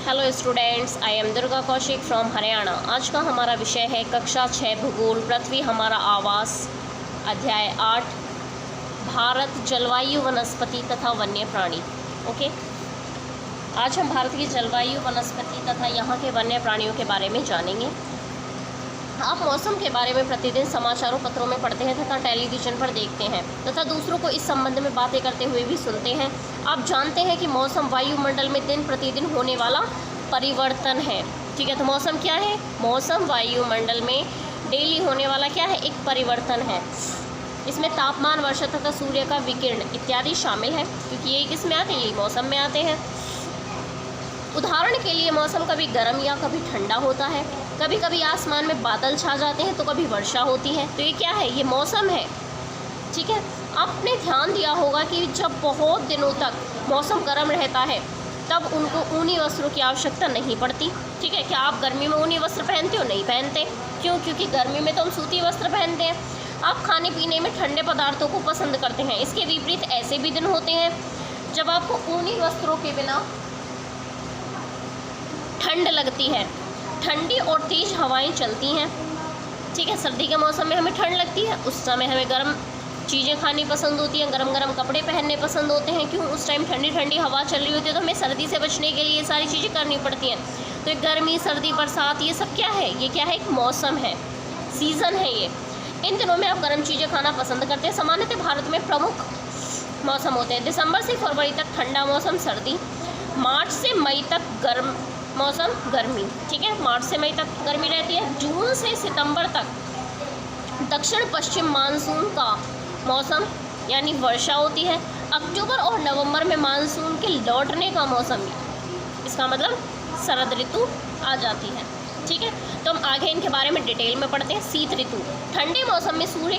Hello students, I am Durga Kaushik from Haryana. आज का हमारा विषय है कक्षा 6 भूगोल, पृथ्वी हमारा आवास, अध्याय 8 भारत, जलवायु, वनस्पति तथा वन्य प्राणी। ओके, आज हम भारत की जलवायु, वनस्पति तथा यहाँ के वन्य प्राणियों के बारे में जानेंगे। आप मौसम के बारे में प्रतिदिन समाचारों पत्रों में पढ़ते हैं तथा टेलीविज़न पर देखते हैं तथा दूसरों को इस संबंध में बातें करते हुए भी सुनते हैं। आप जानते हैं कि मौसम वायुमंडल में दिन प्रतिदिन होने वाला परिवर्तन है। ठीक है, तो मौसम क्या है? मौसम वायुमंडल में डेली होने वाला क्या है? एक परिवर्तन है। इसमें तापमान, वर्षा तथा सूर्य का विकिरण इत्यादि शामिल है, क्योंकि ये किस में आते हैं? यही मौसम में आते हैं। उदाहरण के लिए मौसम कभी गर्म या कभी ठंडा होता है, कभी कभी आसमान में बादल छा जाते हैं तो कभी वर्षा होती है। तो ये क्या है? ये मौसम है। ठीक है, आपने ध्यान दिया होगा कि जब बहुत दिनों तक मौसम गर्म रहता है तब उनको ऊनी वस्त्रों की आवश्यकता नहीं पड़ती। ठीक है, क्या आप गर्मी में ऊनी वस्त्र पहनते हो? नहीं पहनते। क्यों? क्योंकि गर्मी में तो हम सूती वस्त्र पहनते हैं। आप खाने पीने में ठंडे पदार्थों को पसंद करते हैं। इसके विपरीत ऐसे भी दिन होते हैं जब आपको ऊनी वस्त्रों के बिना ठंड लगती है। ठंडी और तेज हवाएं चलती हैं। ठीक है, सर्दी के मौसम में हमें ठंड लगती है, उस समय हमें गर्म चीज़ें खानी पसंद होती हैं, गरम गरम कपड़े पहनने पसंद होते हैं। क्यों? उस टाइम ठंडी ठंडी हवा चल रही होती है तो हमें सर्दी से बचने के लिए ये सारी चीज़ें करनी पड़ती हैं। तो ये गर्मी, सर्दी, बरसात, ये सब क्या है? ये क्या है? एक मौसम है, सीज़न है ये। इन दिनों में आप गर्म चीज़ें खाना पसंद करते हैं। सामान्यतः भारत में प्रमुख मौसम होते हैं। दिसंबर से फरवरी तक ठंडा मौसम सर्दी, मार्च से मई तक गर्म मौसम गर्मी। ठीक है, मार्च से मई तक गर्मी रहती है। जून से सितंबर तक दक्षिण पश्चिम मानसून का मौसम यानी वर्षा होती है। अक्टूबर और नवंबर में मानसून के लौटने का मौसम, इसका मतलब शरद ऋतु आ जाती है। ठीक है, तो हम आगे इनके बारे में डिटेल में पढ़ते हैं। शीत ऋतु, ठंडे मौसम में सूर्य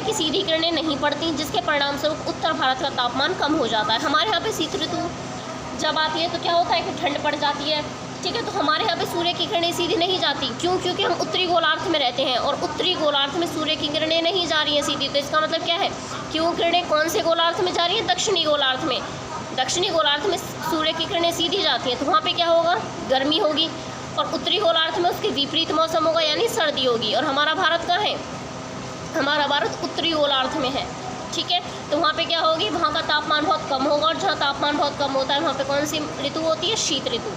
की सीधी किरणें नहीं पड़ती, जिसके परिणाम स्वरूप उत्तर भारत का तापमान कम हो जाता है। हमारे यहाँ पे शीत ऋतु जब आती है तो क्या होता है कि ठंड पड़ जाती है। ठीक है, तो हमारे यहाँ पे सूर्य की किरणें सीधी नहीं जाती। क्यों? क्योंकि हम उत्तरी गोलार्ध में रहते हैं और उत्तरी गोलार्ध में सूर्य की किरणें नहीं जा रही हैं सीधी। तो इसका मतलब क्या है? क्यों किरणें कौन से गोलार्ध में जा रही हैं? दक्षिणी गोलार्ध में। दक्षिणी गोलार्ध में सूर्य की किरणें सीधी जाती हैं तो वहाँ पर क्या होगा? गर्मी होगी। और उत्तरी गोलार्ध में उसके विपरीत मौसम होगा, यानी सर्दी होगी। और हमारा भारत कहाँ है? हमारा भारत उत्तरी गोलार्ध में है। ठीक है, तो वहाँ पे क्या होगी? वहाँ का तापमान बहुत कम होगा, और जहाँ तापमान बहुत कम होता है वहाँ पे कौन सी ऋतु होती है? शीत ऋतु।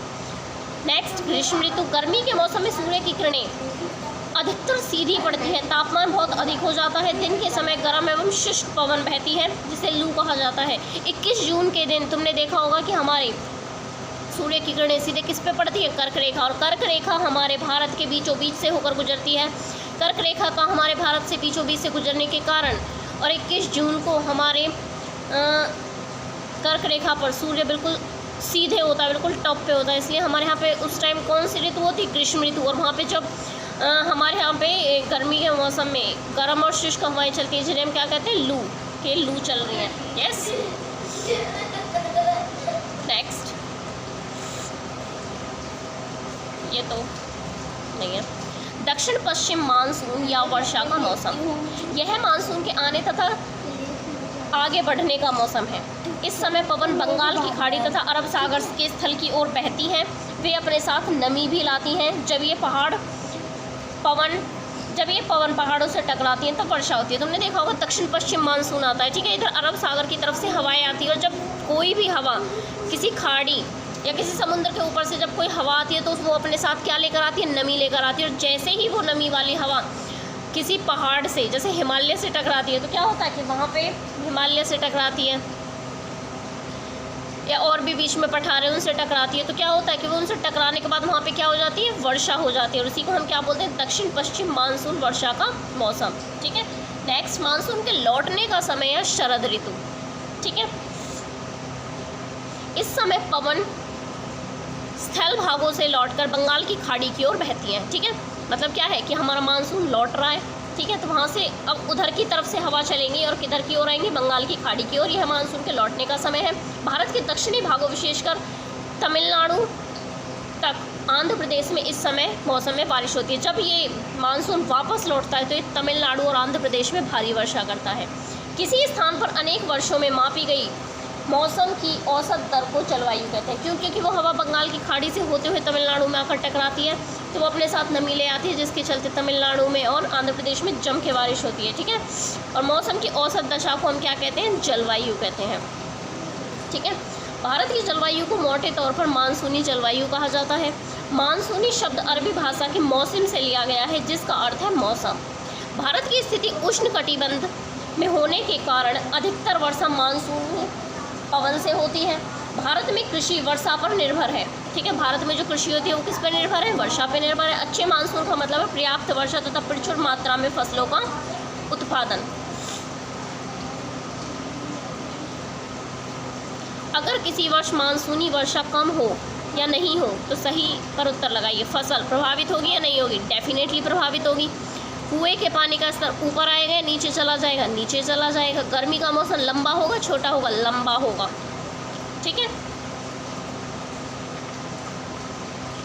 नेक्स्ट, ग्रीष्म ऋतु, गर्मी के मौसम में सूर्य की किरणें अधिकतर सीधी पड़ती हैं, तापमान बहुत अधिक हो जाता है। दिन के समय गर्म एवं शुष्क पवन बहती है, जिसे लू कहा जाता है। 21 जून के दिन तुमने देखा होगा कि हमारे सूर्य की किरणें सीधे किस पे पड़ती है? कर्क रेखा। और कर्क रेखा हमारे भारत के बीचों बीच से होकर गुजरती है। कर्क रेखा का हमारे भारत से बीचों बीच से गुजरने के कारण और 21 जून को हमारे कर्क रेखा पर सूर्य बिल्कुल सीधे होता है, बिल्कुल टॉप पे होता है। इसलिए हमारे यहाँ पे उस टाइम कौन सी ऋतु होती है? ग्रीष्म ऋतु। और वहाँ पे जब हमारे यहाँ पे गर्मी के मौसम में गर्म और शुष्क हवाएं चलती हैं, जिन्हें हम क्या कहते हैं? लू, के लू चल रही है। यस, नेक्स्ट, ये तो नहीं है। दक्षिण पश्चिम मानसून या वर्षा का मौसम, यह मानसून के आने तथा आगे बढ़ने का मौसम है। इस समय पवन बंगाल की खाड़ी तथा अरब सागर के स्थल की ओर बहती हैं। वे अपने साथ नमी भी लाती हैं। जब ये पवन पहाड़ों से टकराती हैं तब वर्षा होती है। तुमने देखा होगा दक्षिण पश्चिम मानसून आता है। ठीक है, इधर अरब सागर की तरफ से हवाएं आती है, और जब कोई भी हवा किसी खाड़ी या किसी समुद्र के ऊपर से जब कोई हवा आती है तो वो अपने साथ क्या लेकर आती है? नमी लेकर आती है। और जैसे ही वो नमी वाली हवा किसी पहाड़ से, जैसे हिमालय से टकराती है, तो क्या होता है कि वहाँ पे हिमालय से टकराती है या और भी बीच में पठार है उनसे टकराती है, तो क्या होता है कि वो उनसे टकराने के बाद वहाँ पे क्या हो जाती है? वर्षा हो जाती है। और उसी को हम क्या बोलते हैं? दक्षिण पश्चिम मानसून, वर्षा का मौसम। ठीक है, नेक्स्ट, मानसून के लौटने का समय है शरद ऋतु। ठीक है, इस समय पवन स्थल भागों से लौटकर बंगाल की खाड़ी की ओर बहती हैं। ठीक है, मतलब क्या है कि हमारा मानसून लौट रहा है। ठीक है, तो वहाँ से अब उधर की तरफ से हवा चलेंगी और किधर की ओर आएंगी? बंगाल की खाड़ी की ओर। यह मानसून के लौटने का समय है। भारत के दक्षिणी भागों, विशेषकर तमिलनाडु तक आंध्र प्रदेश में इस समय मौसम में बारिश होती है। जब ये मानसून वापस लौटता है तो ये तमिलनाडु और आंध्र प्रदेश में भारी वर्षा करता है। किसी स्थान पर अनेक वर्षों में मापी गई मौसम की औसत दर को जलवायु कहते हैं। क्यों? क्योंकि वो हवा बंगाल की खाड़ी से होते हुए तमिलनाडु में आकर टकराती है, तो वो अपने साथ नमी ले आती है, जिसके चलते तमिलनाडु में और आंध्र प्रदेश में जम के बारिश होती है। ठीक है, और मौसम की औसत दशा को हम क्या कहते हैं? जलवायु कहते हैं। ठीक है, भारत की जलवायु को मोटे तौर पर मानसूनी जलवायु कहा जाता है। मानसूनी शब्द अरबी भाषा के मौसम से लिया गया है, जिसका अर्थ है मौसम। भारत की स्थिति उष्णकटिबंध में होने के कारण अधिकतर वर्षा मानसूनी पवन से होती है। भारत में कृषि वर्षा पर निर्भर है। ठीक है, भारत में जो कृषि होती है वो किस पर निर्भर है? वर्षा पर निर्भर है। अच्छे मानसून का मतलब है पर्याप्त वर्षा तथा प्रचुर मात्रा में फसलों का उत्पादन। अगर किसी वर्ष मानसूनी वर्षा कम हो या नहीं हो तो सही पर उत्तर लगाइए। फसल प्रभावित होगी या नहीं होगी? डेफिनेटली प्रभावित होगी। कुएं के पानी का स्तर ऊपर आएगा, नीचे चला जाएगा? नीचे चला जाएगा। गर्मी का मौसम लंबा होगा, छोटा होगा? लंबा होगा। ठीक है,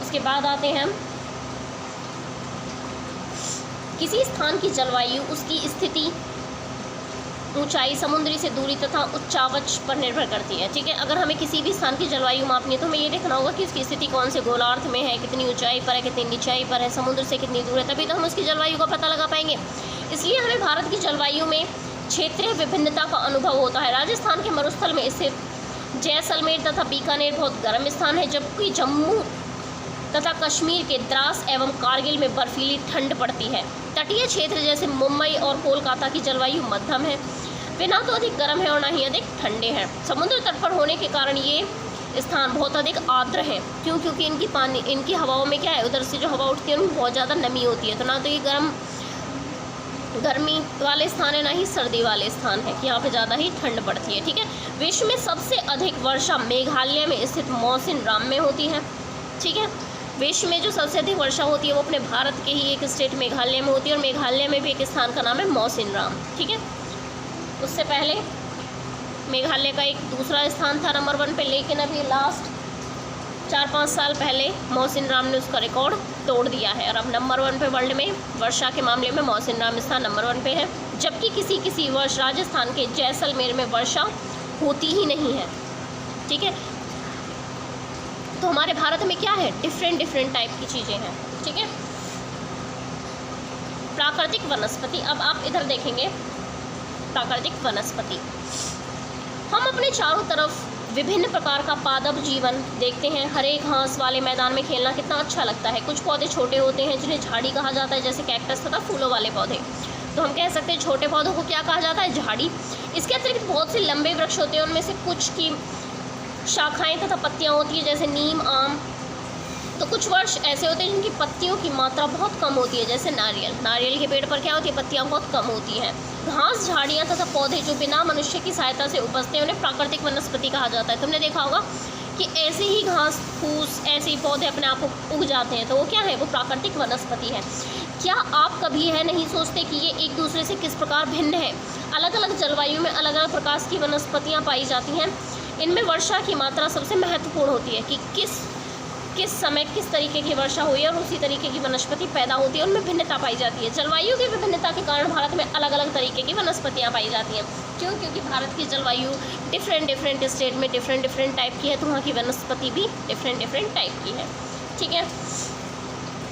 उसके बाद आते हैं हम किसी स्थान की जलवायु उसकी स्थिति, ऊंचाई, समुद्री से दूरी तथा उच्चावच पर निर्भर करती है। ठीक है, अगर हमें किसी भी स्थान की जलवायु मापनी है तो हमें ये देखना होगा कि उसकी स्थिति कौन से गोलार्ध में है, कितनी ऊंचाई पर है, कितनी निचाई पर है, समुद्र से कितनी दूर है, तभी तो हम उसकी जलवायु का पता लगा पाएंगे। इसलिए हमें भारत की जलवायु में क्षेत्रीय विभिन्नता का अनुभव होता है। राजस्थान के मरुस्थल में स्थित जैसलमेर तथा बीकानेर बहुत गर्म स्थान है, जबकि जम्मू तथा कश्मीर के द्रास एवं कारगिल में बर्फीली ठंड पड़ती है। तटीय क्षेत्र जैसे मुंबई और कोलकाता की जलवायु मध्यम है, वे ना तो अधिक गर्म है और ना ही अधिक ठंडे हैं। समुद्र तट पर होने के कारण ये स्थान बहुत अधिक आर्द्र हैं। क्यों? क्योंकि इनकी हवाओं में क्या है, उधर से जो हवा उठती है उनमें बहुत ज़्यादा नमी होती है, तो ना तो ये गर्मी वाले स्थान है, ना ही सर्दी वाले स्थान है कि यहाँ पे ज़्यादा ही ठंड पड़ती है। ठीक है, विश्व में सबसे अधिक वर्षा मेघालय में स्थित मौसिनराम में होती है। ठीक है, विश्व में जो सबसे अधिक वर्षा होती है वो अपने भारत के ही एक स्टेट मेघालय में होती है, और मेघालय में भी एक स्थान का नाम है मौसिनराम। ठीक है, उससे पहले मेघालय का एक दूसरा स्थान था नंबर 1 पे, लेकिन अभी लास्ट 4-5 साल पहले मौसिनराम ने उसका रिकॉर्ड तोड़ दिया है, और अब नंबर 1 पे वर्ल्ड में वर्षा के मामले में मौसिनराम स्थान नंबर 1 पे है। जबकि किसी वर्ष राजस्थान के जैसलमेर में वर्षा होती ही नहीं है। ठीक है, तो हमारे भारत में क्या है, डिफरेंट टाइप की चीज़ें हैं। ठीक है, प्राकृतिक वनस्पति। अब आप इधर देखेंगे प्राकृतिक वनस्पति। हम अपने चारों तरफ विभिन्न प्रकार का पादप जीवन देखते हैं। हरे घास वाले मैदान में खेलना कितना अच्छा लगता है। कुछ पौधे छोटे होते हैं जिन्हें झाड़ी कहा जाता है, जैसे कैक्टस तथा फूलों वाले पौधे। तो हम कह सकते हैं छोटे पौधों को क्या कहा जाता है, झाड़ी। इसके अतिरिक्त बहुत से लंबे वृक्ष होते हैं, उनमें से कुछ की शाखाएं तथा पत्तियां होती है, जैसे नीम, आम। तो कुछ वृक्ष ऐसे होते हैं जिनकी पत्तियों की मात्रा बहुत कम होती है, जैसे नारियल के पेड़ पर क्या होती है, पत्तियां बहुत कम होती हैं। घास, झाड़ियां तथा पौधे जो बिना मनुष्य की सहायता से उपजते हैं उन्हें प्राकृतिक वनस्पति कहा जाता है। तुमने देखा होगा कि ऐसे ही घास फूस, ऐसे ही पौधे अपने आप उग जाते हैं, तो वो क्या है, वो प्राकृतिक वनस्पति है। क्या आप कभी यह नहीं सोचते कि ये एक दूसरे से किस प्रकार भिन्न है? अलग अलग जलवायु में अलग अलग प्रकार की वनस्पतियाँ पाई जाती हैं। इनमें वर्षा की मात्रा सबसे महत्वपूर्ण होती है कि किस समय किस तरीके की वर्षा हुई है, और उसी तरीके की वनस्पति पैदा होती है, उनमें भिन्नता पाई जाती है। जलवायु की विभिन्नता के कारण भारत में अलग अलग तरीके की वनस्पतियाँ पाई जाती हैं। क्यों? क्योंकि भारत की जलवायु डिफरेंट स्टेट में डिफरेंट टाइप की है, तो वहाँ की वनस्पति भी डिफरेंट टाइप की है। ठीक है,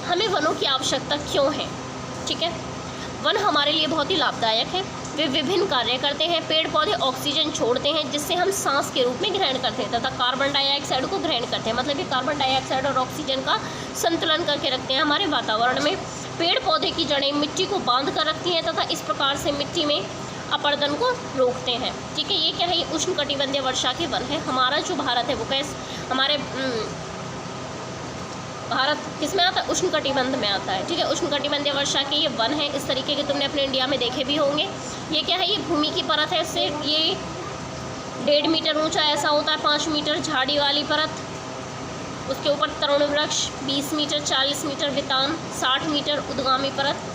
हमें वनों की आवश्यकता क्यों है? ठीक है, वन हमारे लिए बहुत ही लाभदायक है। वे विभिन्न कार्य करते हैं। पेड़ पौधे ऑक्सीजन छोड़ते हैं, जिससे हम सांस के रूप में ग्रहण करते हैं, तथा कार्बन डाइऑक्साइड को ग्रहण करते हैं। मतलब ये कार्बन डाइऑक्साइड और ऑक्सीजन का संतुलन करके रखते हैं हमारे वातावरण में। पेड़ पौधे की जड़ें मिट्टी को बांध कर रखती हैं तथा इस प्रकार से मिट्टी में अपरदन को रोकते हैं। ठीक है, ये क्या है, ये उष्णकटिबंधीय वर्षा के वन है। हमारा जो भारत है वो हमारे भारत किस में आता है, उष्णकटिबंध में आता है। ठीक है, उष्णकटिबंधीय वर्षा के ये वन है। इस तरीके के तुमने अपने इंडिया में देखे भी होंगे। ये क्या है, ये भूमि की परत है। इससे ये 1.5 मीटर ऊंचा ऐसा होता है, 5 मीटर झाड़ी वाली परत, उसके ऊपर तरुण वृक्ष, 20 मीटर, 40 मीटर वितान, 60 मीटर उद्गामी परत,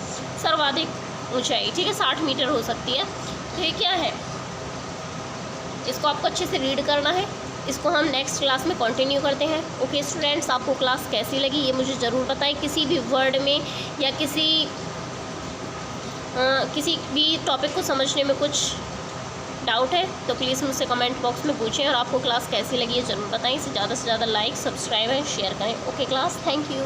सर्वाधिक ऊंचाई। ठीक है, 60 मीटर हो सकती है। तो ये क्या है, इसको आपको अच्छे से रीड करना है। इसको हम नेक्स्ट क्लास में कंटिन्यू करते हैं। ओके स्टूडेंट्स, आपको क्लास कैसी लगी ये मुझे ज़रूर बताएं। किसी भी वर्ड में या किसी भी टॉपिक को समझने में कुछ डाउट है तो प्लीज़ मुझसे कमेंट बॉक्स में पूछें, और आपको क्लास कैसी लगी है ज़रूर बताएं। इसे ज़्यादा से ज़्यादा लाइक, सब्सक्राइब एंड शेयर करें। Okay class, thank you.